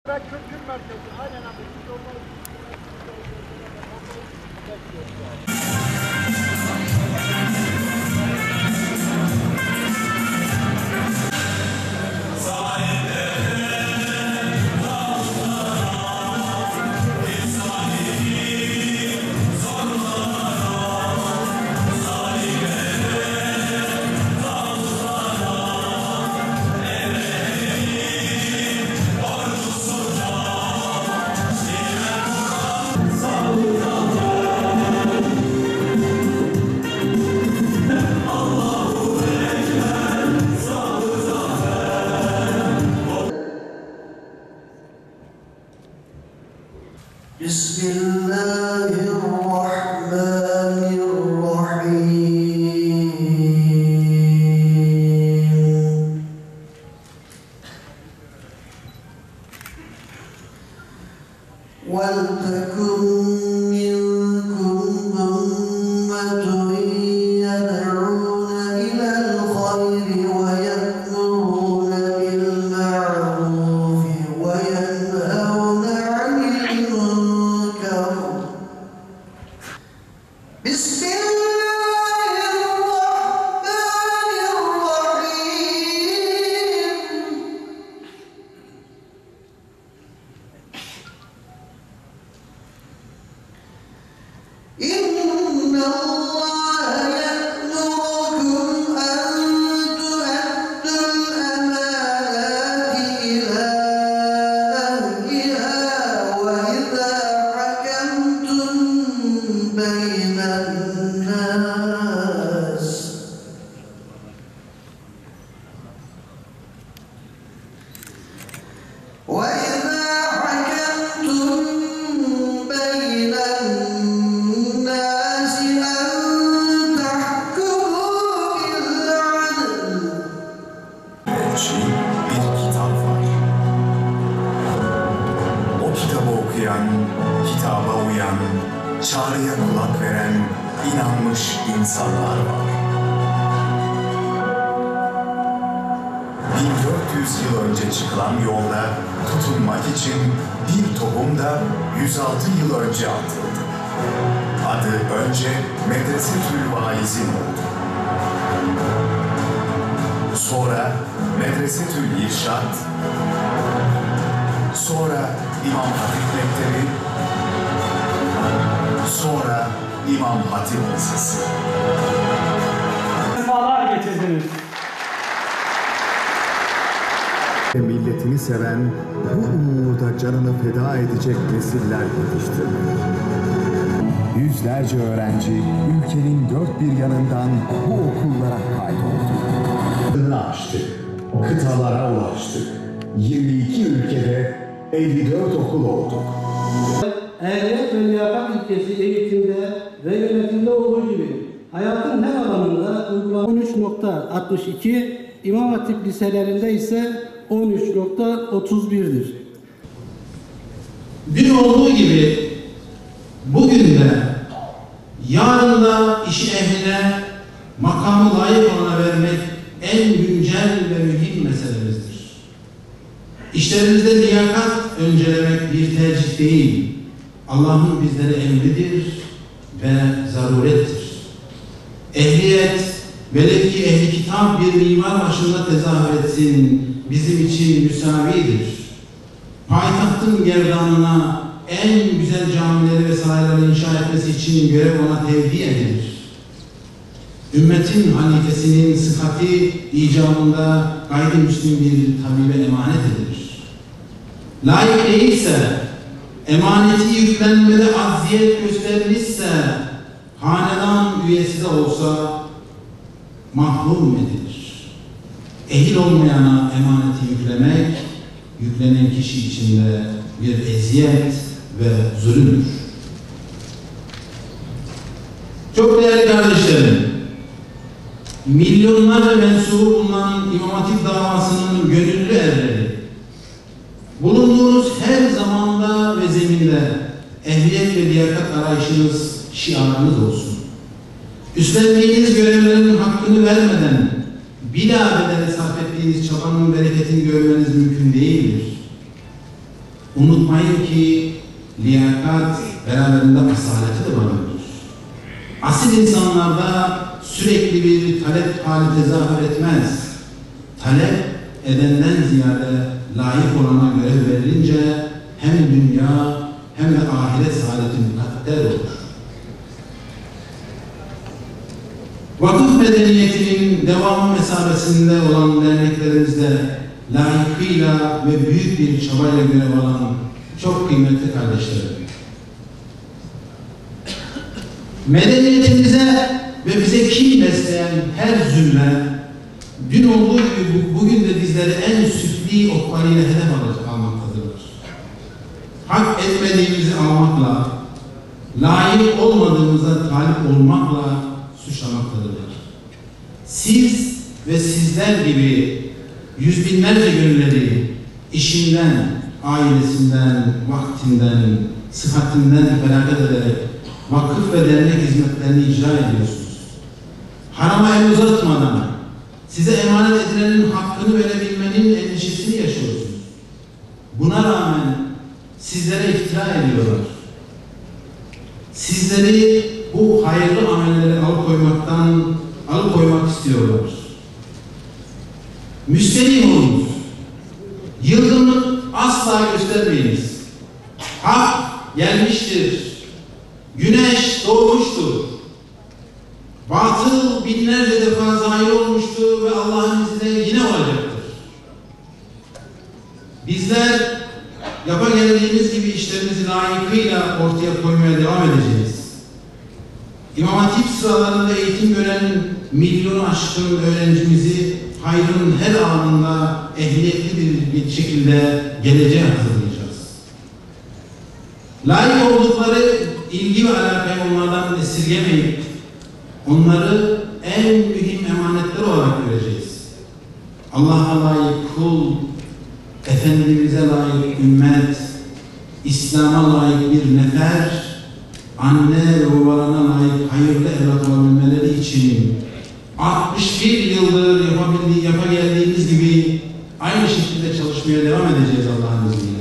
Kültür merkezi, aynen abi. Biz onları Bismillahirrahmanirrahim. وَلْتَكُنْ مِنْكُمْ أُمَّةٌ يَدْعُونَ إِلَى الْخَيْرِ وَيَأْمُرُونَ بِالْمَعْرُوفِ وَيَنْهَوْنَ عَنِ الْمُنكَرِ. بسم الله الرحمن الرحيم. إن الله يأمركم أن تؤدوا الأمانات إلى أهلها وإذا حكمتم بين الناس أن تحكموا بالعدل. Bir kitap var. O kitabı okuyan, kitaba uyan, çağrıya kulak veren inanmış insanlar var. 1400 yıl önce çıkılan yolda tutunmak için bir tohum da 106 yıl önce atıldı. Adı önce Medresetül Vaizin oldu. Sonra Medresetül İrşad, sonra İmam Hatip Mektebi, sonra İmam Hatip Lisesi. Sefalar getirdiniz. Milletini seven, bu uğurda canını feda edecek nesiller yetiştirmek. Yüzlerce öğrenci ülkenin dört bir yanından bu okullara kaydoldu. Açtık, kıtalara ulaştık. 22 ülkede 54 okul olduk. Ehliyet ve liyakat ilkesi eğitimde ve yönetimde olduğu gibi hayatın her alanında uygulama 13.62, İmam Hatip liselerinde ise 13.31'dir. Dün olduğu gibi bugün de yarın da işi ehline, makamı layık olana vermek en güncel ve mühim meselemizdir. İşlerimizde liyakat öncelemek bir tercih değil, Allah'ın bizlere emridir ve zarurettir. Ehliyet, velev ki ehli kitap bir mimar başında tezahür etsin, bizim için müsavidir. Payitahtın gerdanına en güzel camileri ve sarayları inşa etmesi için görev ona tevdi edilir. Ümmetin halifesinin sıhhati icabında gayrimüslim bir tabibe emanet edilir. Layık değilse, emaneti yüklenmede acziyet gösterilmişse, hanedan üyesi de olsa mahrum edilir. Ehil olmayana emaneti yüklemek, yüklenen kişi için de bir eziyet ve zulümdür. Çok değerli kardeşlerim, milyonlarca mensubu bulunan İmam Hatip davasının gönüllü erleri, bulunduğunuz her zamanda ve zeminde ehliyet ve liyakat arayışınız şiarınız olsun. Üstlendiğiniz görevlerin hakkını vermeden bilabedele sarf ettiğiniz çabanın bereketini görmeniz mümkün değildir. Unutmayın ki liyakat beraberinde asaleti de barındırır. Asil insanlarda sürekli bir talep hali tezahür etmez. Talep edenden ziyade layık olana görev verilince hem dünya hem de ahiret saadeti mukadder olur. Vakıf medeniyetinin devamı mesabesinde olan derneklerimizde layıkıyla ve büyük bir çabayla görev alan çok kıymetli kardeşlerim. Medeniyetimize ve bize kin besleyen her zümre, dün olduğu gibi bugün de bizleri en süfli oklarıyla hedef almaktadırlar. Hak etmediğimizi almakla, layık olmadığımıza talip olmakla suçlamaktadırlar. Siz ve sizler gibi yüz binlerce gönülleri işinden, ailesinden, vaktinden, sıhhatinden feragat ederek vakıf ve dernek hizmetlerini icra ediyorsunuz. Harama el uzatmadan size emanet edilenin hakkını verebilmenin endişesini yaşıyorsunuz. Buna rağmen sizlere iftira ediyorlar. Sizleri bu hayırlı amelleri alıkoymak istiyorlar. Müsterih olunuz. Yılgınlık asla göstermeyiniz. Hak gelmiştir. Güneş doğmuştur. Batıl binlerce defa zahir olmuştur ve Allah'ın izniyle yine olacaktır. Bizler yapageldiğimiz gibi işlerimizi layıkıyla ortaya koymaya devam edeceğiz. İmam Hatip sıralarında eğitim gören milyonu aşkın öğrencimizi hayrın her anında ehliyetli bir şekilde geleceğe hazırlayacağız. Layık oldukları ilgi ve alakayı onlardan esirgemeyip onları en mühim emanetler olarak göreceğiz. Allah'a layık kul, Efendimiz'e layık ümmet, İslam'a layık bir nefer, anne ve babalarına layık hayırlı evlat olabilmeleri için 61 yıldır yapageldiğimiz gibi aynı şekilde çalışmaya devam edeceğiz Allah'ın izniyle.